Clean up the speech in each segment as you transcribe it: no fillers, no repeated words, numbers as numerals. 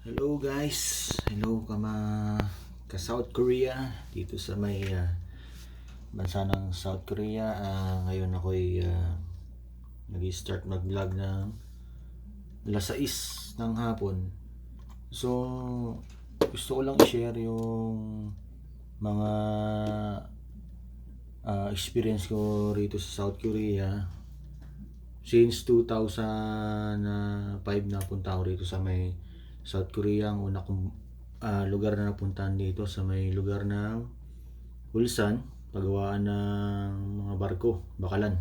Hello guys, hello ka South Korea dito sa may bansa ng South Korea. Ngayon ako'y nag-start mag-vlog ng alas 6 ng hapon. So gusto ko lang i-share yung mga experience ko rito sa South Korea. Since 2005 na punta ako rito sa may South Korea. Ang una kong lugar na napuntahan dito sa may lugar ng Ulsan, pagawaan ng mga barko, Bakalan.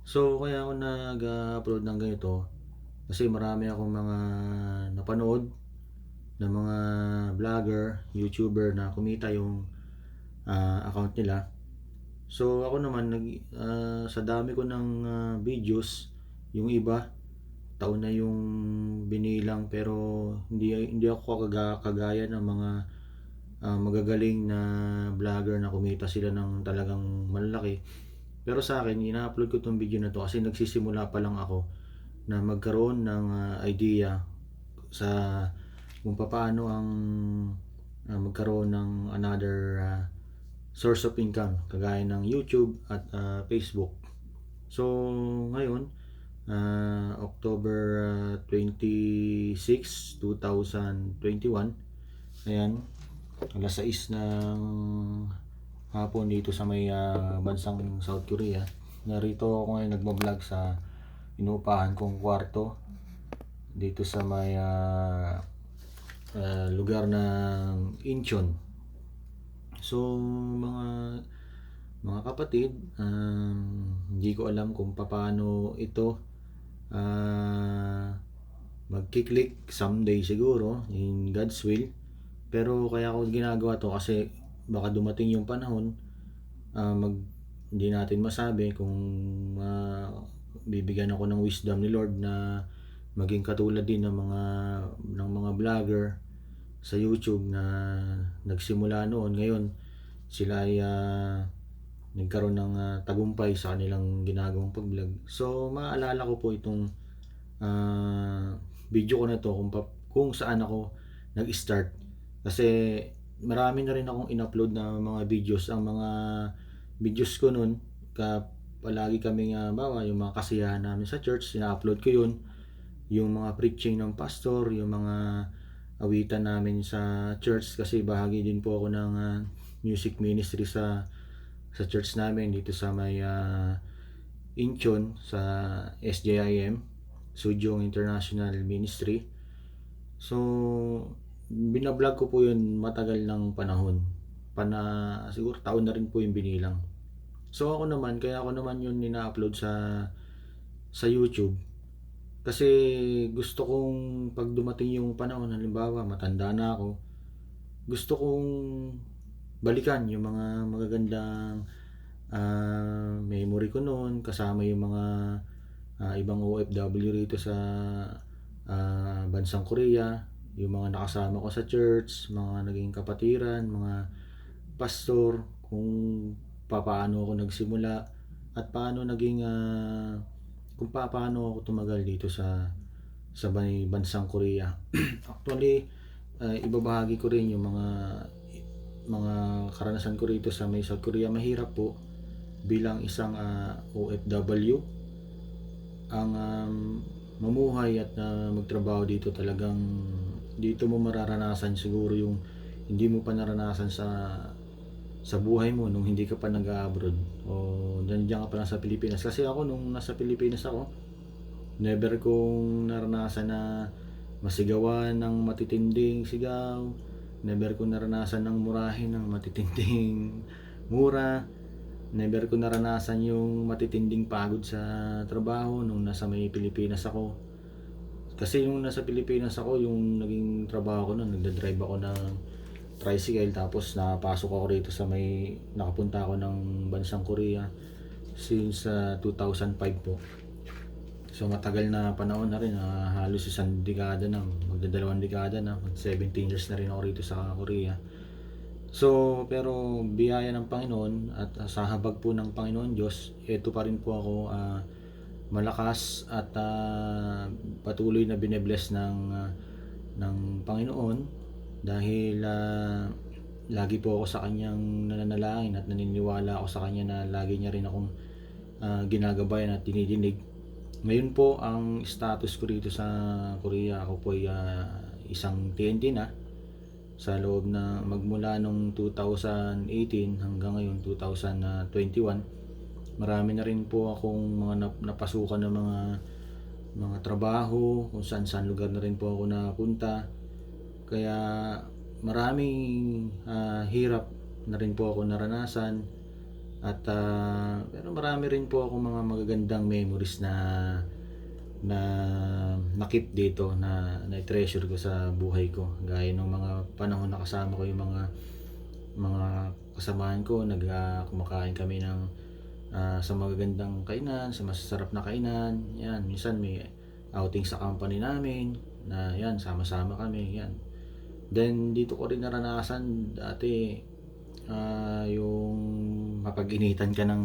So kaya ako nag-upload ng ganito kasi marami akong mga napanood ng mga vlogger, YouTuber na kumita yung account nila. So ako naman sa dami ko ng videos, yung iba taon na yung binilang, pero hindi ako kagaya ng mga magagaling na vlogger na kumita sila ng talagang malaki. Pero sa akin, ina-upload ko tong video na to kasi nagsisimula pa lang ako na magkaroon ng idea sa kung paano ang magkaroon ng another source of income kagaya ng YouTube at Facebook. So ngayon, October 26, 2021, ayan, alas 6 ng hapon dito sa may bansang South Korea. Narito ako ngayon nagbablog sa inuupahan kong kwarto dito sa may lugar ng Incheon. So mga kapatid, hindi ko alam kung paano ito magkiklik someday siguro in God's will. Pero kaya ako ginagawa to kasi baka dumating yung panahon, hindi natin masabi kung bibigyan ako ng wisdom ni Lord na maging katulad din ng mga vlogger sa YouTube na nagsimula noon. Ngayon sila ay nagkaroon ng tagumpay sa kanilang ginagawang pag-vlog. So maalala ko po itong video ko na to kung saan ako nag-start, kasi marami na rin akong in-upload na mga videos. Ang mga videos ko nun, palagi kaming bawa yung mga kasiyahan namin sa church, ina-upload ko yun. Yung mga preaching ng pastor, yung mga awitan namin sa church, kasi bahagi din po ako ng music ministry sa church namin dito sa may Incheon sa SJIM, Sujeong International Ministry. So binablog ko po yun matagal ng panahon, siguro taon na rin po yung binilang. So ako naman, kaya ako naman yun ina-upload sa YouTube kasi gusto kong pag dumating yung panahon, halimbawa matanda na ako, gusto kong balikan yung mga magagandang memory ko noon kasama yung mga ibang OFW rito sa bansang Korea, yung mga nakasama ko sa church, mga naging kapatiran, mga pastor, kung paano ako nagsimula at paano naging kung paano ako tumagal dito sa bansang Korea. Actually, ibabahagi ko rin yung mga karanasan ko rito sa may South Korea. Mahirap po bilang isang OFW ang mamuhay at magtrabaho dito. Talagang dito mo mararanasan siguro yung hindi mo pa naranasan sa buhay mo nung hindi ka pa nag-abroad o nandiyan ka pa lang sa Pilipinas. Kasi ako nung nasa Pilipinas ako, never kong naranasan na masigawan ng matitinding sigaw, never ko naranasan ng murahin ng matitinding mura, never ko naranasan yung matitinding pagod sa trabaho nung nasa may Pilipinas ako. Kasi yung nasa Pilipinas ako, yung naging trabaho ko noon, nagda-drive ako ng tricycle, tapos napasok ako rito sa may, nakapunta ako ng bansang Korea since 2005 po. So matagal na panahon na rin, halos isang dekada na, magdadalawang dekada na, 17 years na rin ako rito sa Korea. So pero biyaya ng Panginoon at sa habag po ng Panginoon Diyos, ito pa rin po ako malakas at patuloy na binebless ng ng Panginoon dahil lagi po ako sa kanyang nananalangin at naniniwala ako sa kanya na lagi niya rin akong ginagabayan at dinidinig. Ngayon po ang status ko rito sa Korea, ako po ay isang TNT na sa loob na magmula nung 2018 hanggang ngayon 2021. Marami na rin po akong mga napasukan ng mga trabaho, kung saan lugar na rin po ako napunta. Kaya maraming hirap na rin po ako naranasan at pero marami rin po ako mga magagandang memories na nakip dito na treasure ko sa buhay ko, gaya ng mga panahon na kasama ko yung mga kasamahan ko, kumakain kami ng sa magagandang kainan, sa masasarap na kainan. Yan, minsan may outing sa company namin na yan, sama-sama kami yan. Then dito ko rin naranasan dati yung mapag-initan ka ng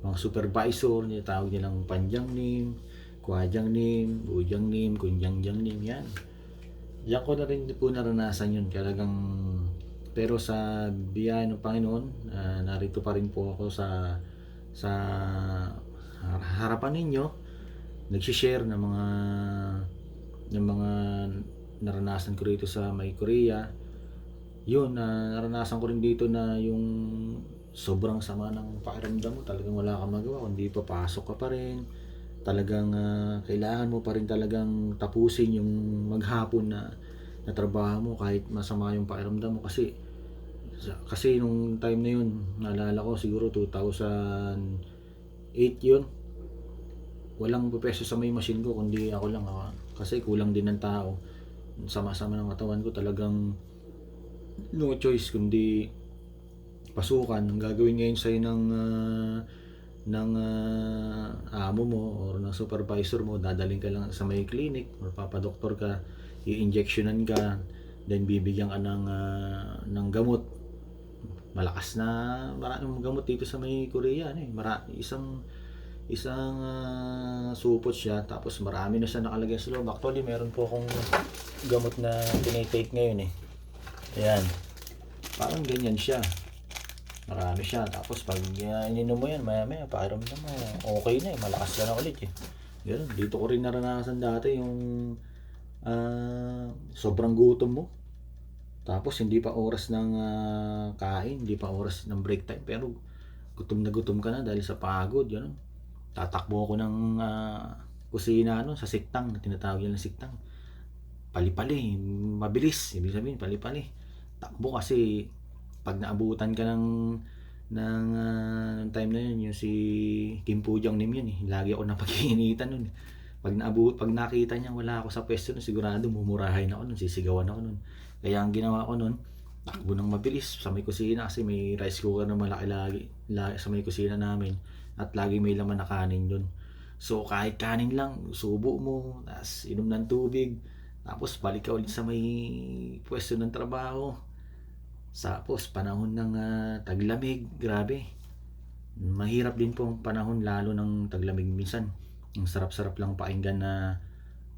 mga supervisor, tawag nilang panjang nim, kuajang nim, bujang nim, kunjangjang nim, yan. Diyan ko na rin po naranasan yun talagang. Pero sa biyaya ng Panginoon, narito pa rin po ako sa harapan ninyo, nagsishare ng mga naranasan ko rito sa may Korea. Yun, naranasan ko rin dito na yung sobrang sama ng pakiramdam mo, talagang wala kang magawa kundi papasok ka pa rin. Talagang kailangan mo pa rin talagang tapusin yung maghapon na trabaho mo kahit masama yung pakiramdam mo, kasi nung time na yun, naalala ko siguro 2008 yun, walang peso sa may machine ko kundi ako lang, kasi kulang din ng tao, sama-sama ng katawan ko, talagang no choice kundi pasukan. Ang gagawin ngayon sa'yo ng amo mo or ng supervisor mo, dadaling ka lang sa may clinic or papadoktor ka, i-injectionan ka, then bibigyan ka ng gamot. Malakas na maraming gamot dito sa may Korea, isang supot siya, tapos marami na siya nakalagay sa loob. Actually meron po akong gamot na tinitake ngayon ayan, parang ganyan siya, marami siya. Tapos pag ininom mo yan, maya pakiramdam mo okay na, malakas ka na ulit ganun. Dito ko rin naranasan dati yung sobrang gutom mo, tapos hindi pa oras ng kain, hindi pa oras ng break time, pero gutom na gutom ka na dahil sa pagod, ganun. Tatakbo ako ng kusina sa siktang, na tinatawag nila siktang, pali-pali, mabilis, ibig sabihin pali-pali takbo, kasi pag naabutan ka ng time na yun, yung si Kim Pujang Nim yun lagi ako napag-iinitan nun. Pag nakita niya wala ako sa pwesto nun, sigurado mumurahin ako nun, sisigawan ako nun. Kaya ang ginawa ko nun, takbo ng mabilis sa may kusina, kasi may rice cooker na malaki lagi sa may kusina namin, at lagi may laman na kanin dun. So kahit kanin lang, subo mo, tapos inom ng tubig, tapos balik ka ulit sa may pwesto ng trabaho. Tapos panahon ng taglamig, grabe. Mahirap din po ang panahon lalo ng taglamig minsan. Ang sarap-sarap lang pakinggan na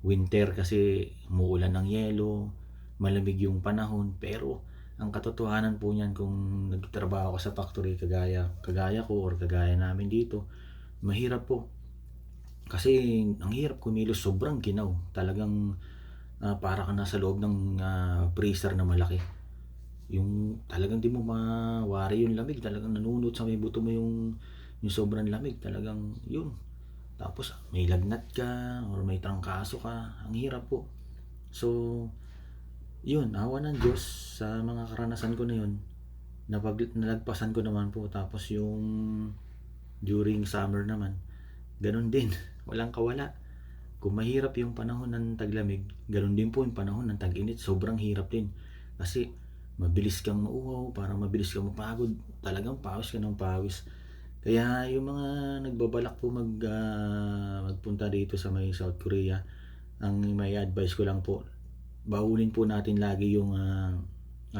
winter kasi umuulan ng yelo, malamig yung panahon. Pero ang katotohanan po niyan, kung nagtatrabaho ka sa factory kagaya ko or kagaya namin dito, mahirap po. Kasi ang hirap kumilos, sobrang ginaw. Talagang para ka nasa loob ng freezer na malaki. Yung talagang di mo mawari yung lamig, talagang nanunot sa may buto mo yung sobrang lamig, talagang yun. Tapos may lagnat ka or may trangkaso ka, ang hirap po. So yun, awa ng Diyos sa mga karanasan ko na yun, nalagpasan ko naman po. Tapos yung during summer naman, ganun din, walang kawala. Kung mahirap yung panahon ng taglamig, ganun din po yung panahon ng tag-init, sobrang hirap din. Kasi mabilis kang mauhaw, parang mabilis kang mapagod, talagang pawis ka ng pawis. Kaya yung mga nagbabalak po magpunta dito sa may South Korea, ang may advice ko lang po, baunin po natin lagi yung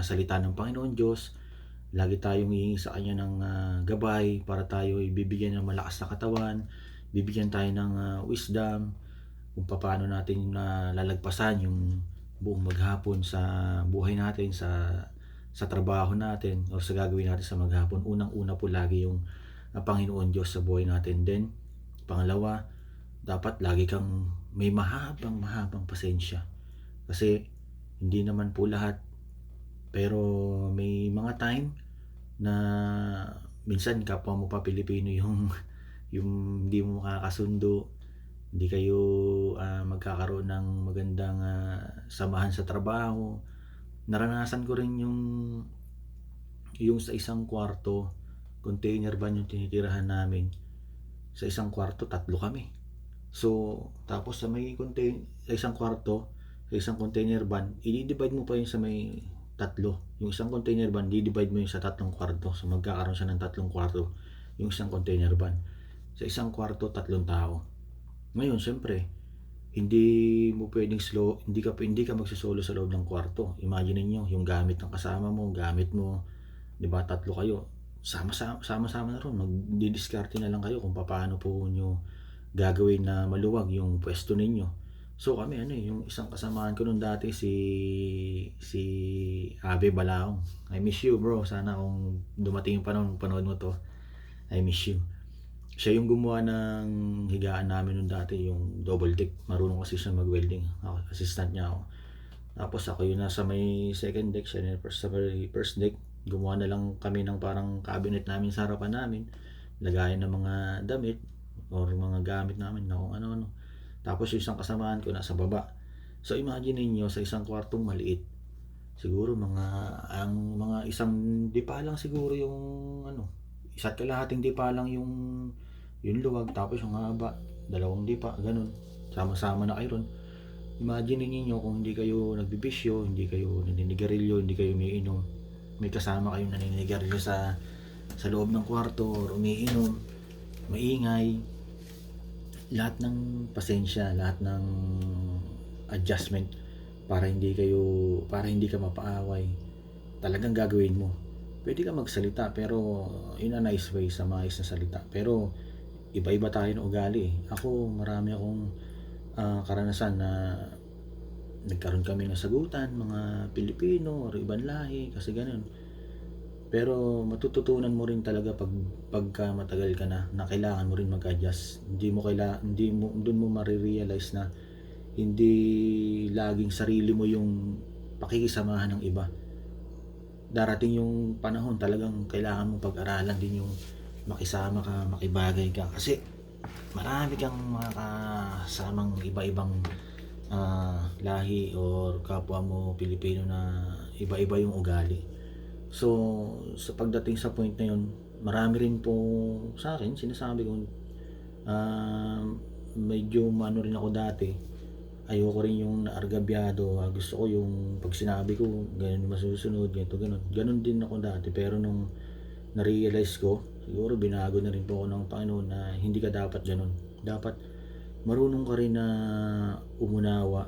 salita ng Panginoon Diyos. Lagi tayong hihingi sa Kanya ng gabay para tayo ibibigyan ng malakas na katawan, bibigyan tayo ng wisdom, kung paano natin nalalagpasan yung buong maghapon sa buhay natin, sa trabaho natin or sa gagawin natin sa maghapon. Unang-una po lagi yung Panginoon Diyos sa buhay natin. Then, pangalawa, dapat lagi kang may mahabang pasensya. Kasi hindi naman po lahat, pero may mga time na minsan kapwa mo pa Pilipino yung yung hindi mo makakasundo, hindi kayo magkakaroon ng magandang samahan sa trabaho. Naranasan ko rin yung sa isang kwarto, container van yung tinitirahan namin. Sa isang kwarto, 3 kami. So, tapos sa isang kwarto, sa isang container van, i-divide mo pa yun sa may 3. Yung isang container van, di-divide mo yun sa 3 kwarto. So, magkakaroon siya ng 3 kwarto, yung isang container van. Sa isang kwarto, 3 tao. Ngayon, siyempre, hindi ka magsosolo sa loob ng kwarto. Imagine niyo yung gamit ng kasama mo, gamit mo, 'di ba? 3 kayo. Sama-sama na ron, magdidiskarte na lang kayo kung paano po niyo gagawin na maluwag yung pwesto ninyo. So kami yung isang kasamahan ko nung dati si Abe Balaong. I miss you, bro. Sana kung dumating yung panahon, panood mo to, I miss you. Siya yung gumawa ng higaan namin nung dati, yung double deck. Marunong kasi siya mag-welding. Ako, assistant niya ako. Tapos ako yung nasa may second deck, siya yung sa first deck. Gumawa na lang kami ng parang cabinet namin sa harapan namin. Lagayan ng mga damit or mga gamit namin na kung ano-ano. Tapos yung isang kasamaan ko nasa baba. So imagine niyo sa isang kwartong maliit. Siguro mga isang dipa lang siguro yung isa't kalahating dipa lang yung luwag, tapos yung haba, 2 dipa, ganun. Sama-sama na kayo ron. Imagine niyo kung hindi kayo nagbibisyo, hindi kayo naninigarilyo, hindi kayo umiinom. May kasama kayong naninigarilyo sa loob ng kwarto or umiinom, maingay. Lahat ng pasensya, lahat ng adjustment para hindi ka mapaaway. Talagang gagawin mo. Pwede ka magsalita pero in a nice way, sa maayos na salita. Pero iba-iba tayo ng ugali. Ako, marami akong karanasan na nagkaroon kami ng sagutan, mga Pilipino or ibang lahi, kasi ganun. Pero matututunan mo rin talaga pagka matagal ka na kailangan mo rin mag-adjust. Doon mo marirealize na hindi laging sarili mo yung pakikisamahan ng iba. Darating yung panahon talagang kailangan mo pag-aralan din yung makisama ka, makibagay ka, kasi marami kang mga kasamang iba-ibang lahi or kapwa mo Pilipino na iba-iba yung ugali. So sa pagdating sa point na yun, marami rin po sa akin sinasabi ko, medyo rin ako dati. Ayoko rin yung naargabyado. Gusto ko yung pag sinabi ko ganun masusunod, ganito, ganun din ako dati. Pero nung na-realize ko, siguro binago na rin po ako ng Panginoon na hindi ka dapat ganun. Dapat marunong ka rin na umunawa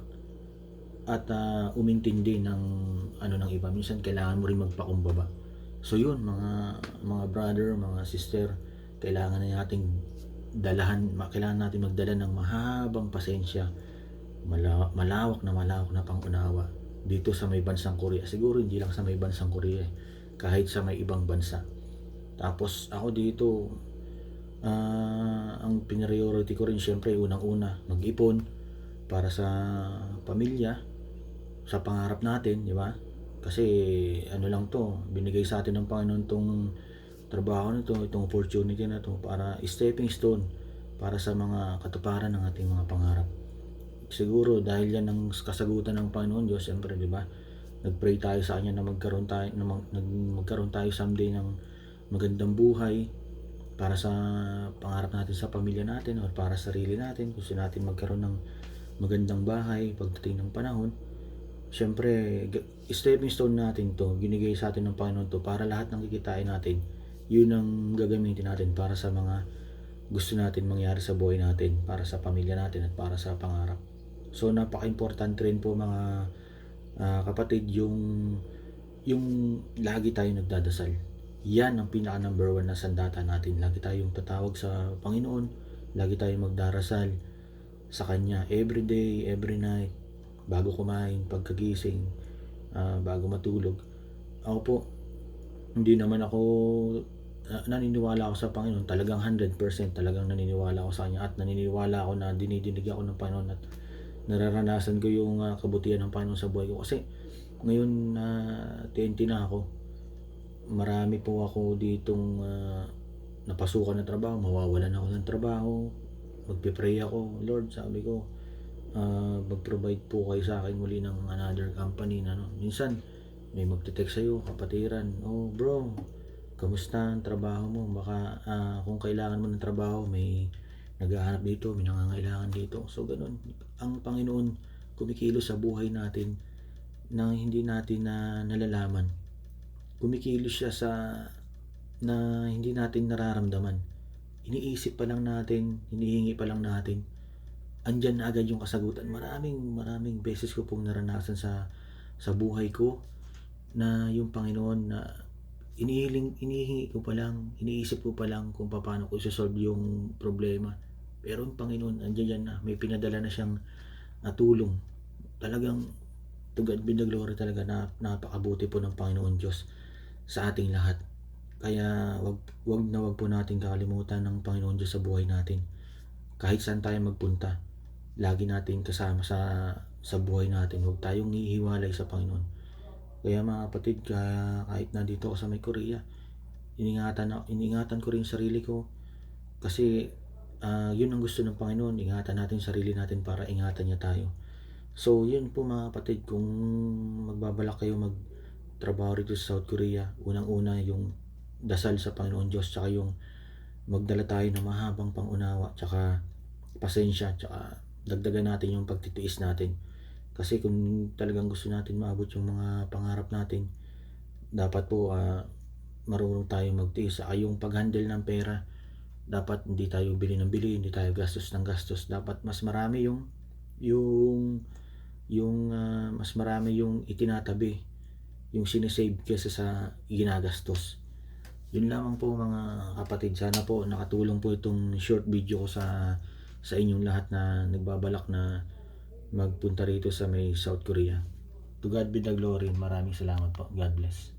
at umintindi ng ng iba. Minsan kailangan mo rin magpakumbaba. So yun, mga brother, mga sister, kailangan natin magdala ng mahabang pasensya, malawak na pangunawa dito sa may bansang Korea. Siguro hindi lang sa may bansang Korea, kahit sa may ibang bansa. Tapos ako dito, ang priority ko rin syempre unang-una, mag-ipon para sa pamilya, sa pangarap natin, di ba? Kasi lang to, binigay sa atin ng Panginoon tong trabaho na to, itong opportunity na to para stepping stone para sa mga katuparan ng ating mga pangarap. Siguro dahil yan ang kasagutan ng Panginoon Diyos, siyempre, di ba? Nagpray tayo sa Kanya na magkaroon tayo someday ng magandang buhay para sa pangarap natin sa pamilya natin o para sa sarili natin. Gusto natin magkaroon ng magandang bahay pagdating ng panahon. Siyempre, stepping stone natin to, ginigay sa atin ng Panginoon to para lahat ng kikitain natin, yun ang gagamitin natin para sa mga gusto natin mangyari sa buhay natin, para sa pamilya natin at para sa pangarap. So napaka-importante rin po mga kapatid, yung lagi tayong nagdadasal. Yan ang pinaka number 1 na sandata natin. Lagi tayong tatawag sa Panginoon, lagi tayong magdarasal sa Kanya every day, every night, bago kumain, pagkagising, bago matulog. Ako po, hindi naman ako naniniwala ako sa Panginoon, talagang 100% talagang naniniwala ako sa Kanya at naniniwala ako na dinidinig ako ng Panginoon at nararanasan ko yung kabutihan ng Panginoon sa buhay ko. Kasi ngayon na 20 na ako, marami po ako ditong napasukan na trabaho, mawawalan ako ng trabaho, magpe-pray ako, Lord, sabi ko, mag-provide po kayo sa akin muli ng another company na minsan may magte-text sa'yo, kapatiran, oh bro, kamusta ang trabaho mo? Baka kung kailangan mo ng trabaho, may naghahanap dito, may nangangailangan dito. So ganun, ang Panginoon kumikilos sa buhay natin na hindi natin nalalaman. Kumikilos siya na hindi natin nararamdaman. Iniisip pa lang natin, hinihingi pa lang natin, andiyan na agad yung kasagutan. Maraming beses ko pong naranasan sa buhay ko na yung Panginoon na inihingi ko pa lang, iniisip ko pa lang kung paano ko i-solve yung problema. Pero yung Panginoon, andiyan na, may pinadala na siyang tulong. Talagang to God be the glory talaga, na napakabuti po ng Panginoon Diyos sa ating lahat. Kaya wag po natin kakalimutan ng Panginoon Diyos sa buhay natin. Kahit saan tayo magpunta, lagi natin kasama sa buhay natin. Huwag tayong hihiwalay sa Panginoon. Kaya mga kapatid, kahit nandito ako sa may Korea, iningatan ko rin sarili ko kasi yun ang gusto ng Panginoon, ingatan natin sarili natin para ingatan niya tayo. So yun po mga kapatid, kung magbabalak kayo magtrabaho rito sa South Korea, unang-una yung dasal sa Panginoon Diyos, tsaka yung magdala tayo ng mahabang pangunawa, tsaka pasensya, tsaka dagdagan natin yung pagtitiis natin. Kasi kung talagang gusto natin maabot yung mga pangarap natin, dapat po marunong tayong magtiis. Yung pag-handle ng pera, dapat hindi tayo bili ng bili, hindi tayo gastos ng gastos. Dapat mas marami mas marami yung itinatabi, yung sinisave kaysa sa ginagastos. Yun lamang po mga kapatid. Sana po nakatulong po itong short video ko sa inyong lahat na nagbabalak na magpunta rito sa may South Korea. To God be the glory. Maraming salamat po. God bless.